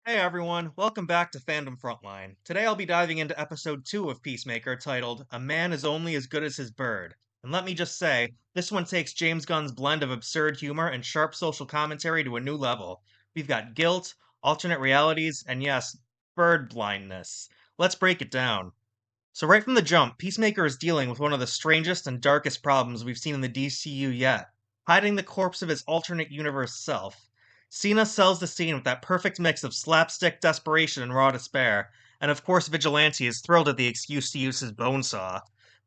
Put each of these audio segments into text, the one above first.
Hey everyone, welcome back to Fandom Frontline. Today I'll be diving into episode 2 of Peacemaker titled A Man is Only as Good as His Bird. And let me just say, this one takes James Gunn's blend of absurd humor and sharp social commentary to a new level. We've got guilt, alternate realities, and yes, bird blindness. Let's break it down. So, right from the jump, Peacemaker is dealing with one of the strangest and darkest problems we've seen in the DCU yet, hiding the corpse of his alternate universe self. Cena sells the scene with that perfect mix of slapstick desperation and raw despair, and of course, Vigilante is thrilled at the excuse to use his bone saw.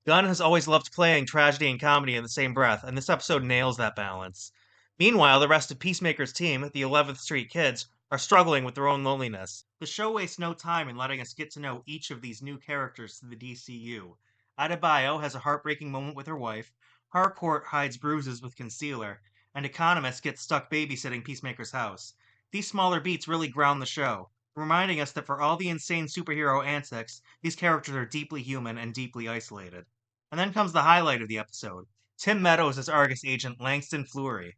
Gunn has always loved playing tragedy and comedy in the same breath, and this episode nails that balance. Meanwhile, the rest of Peacemaker's team, the 11th Street Kids, are struggling with their own loneliness. The show wastes no time in letting us get to know each of these new characters to the DCU. Adebayo has a heartbreaking moment with her wife, Harcourt hides bruises with concealer, and Economist gets stuck babysitting Peacemaker's house. These smaller beats really ground the show, reminding us that for all the insane superhero antics, these characters are deeply human and deeply isolated. And then comes the highlight of the episode Tim Meadows as Argus agent Langston Fleury.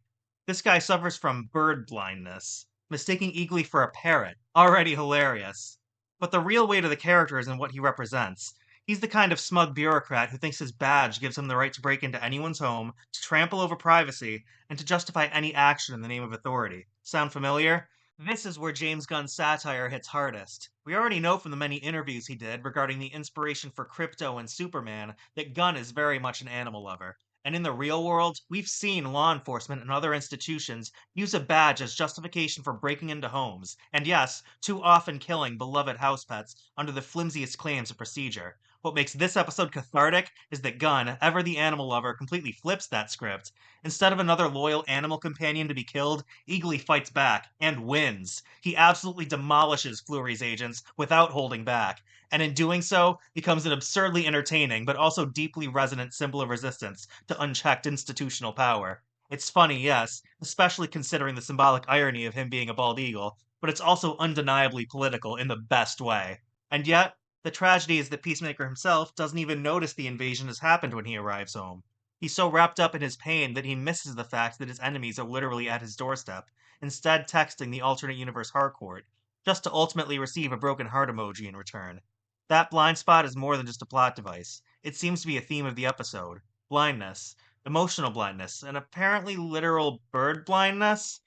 This guy suffers from bird blindness, mistaking Eagly for a parrot. Already hilarious. But the real weight of the character is in what he represents. He's the kind of smug bureaucrat who thinks his badge gives him the right to break into anyone's home, to trample over privacy, and to justify any action in the name of authority. Sound familiar? This is where James Gunn's satire hits hardest. We already know from the many interviews he did regarding the inspiration for Krypto and Superman that Gunn is very much an animal lover. And in the real world, we've seen law enforcement and other institutions use a badge as justification for breaking into homes, and yes, too often killing beloved house pets under the flimsiest claims of procedure. What makes this episode cathartic is that Gunn, ever the animal lover, completely flips that script. Instead of another loyal animal companion to be killed, Eagly fights back and wins. He absolutely demolishes Fleury's agents without holding back, and in doing so, becomes an absurdly entertaining but also deeply resonant symbol of resistance to unchecked institutional power. It's funny, yes, especially considering the symbolic irony of him being a bald eagle, but it's also undeniably political in the best way. And yet, the tragedy is that Peacemaker himself doesn't even notice the invasion has happened when he arrives home. He's so wrapped up in his pain that he misses the fact that his enemies are literally at his doorstep, instead texting the alternate universe Harcourt, just to ultimately receive a broken heart emoji in return. That blind spot is more than just a plot device. It seems to be a theme of the episode. Blindness, emotional blindness, and apparently literal bird blindness?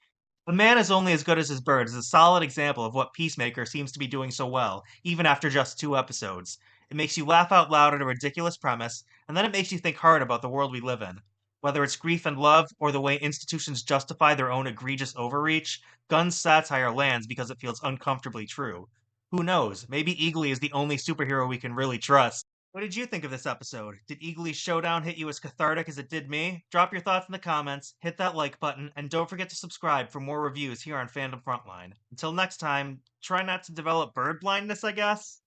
A man is only as good as his bird is a solid example of what Peacemaker seems to be doing so well, even after just 2 episodes. It makes you laugh out loud at a ridiculous premise, and then it makes you think hard about the world we live in. Whether it's grief and love, or the way institutions justify their own egregious overreach, Gunn's satire lands because it feels uncomfortably true. Who knows, maybe Eagly is the only superhero we can really trust. What did you think of this episode? Did Eagly's showdown hit you as cathartic as it did me? Drop your thoughts in the comments, hit that like button, and don't forget to subscribe for more reviews here on Fandom Frontline. Until next time, try not to develop bird blindness, I guess?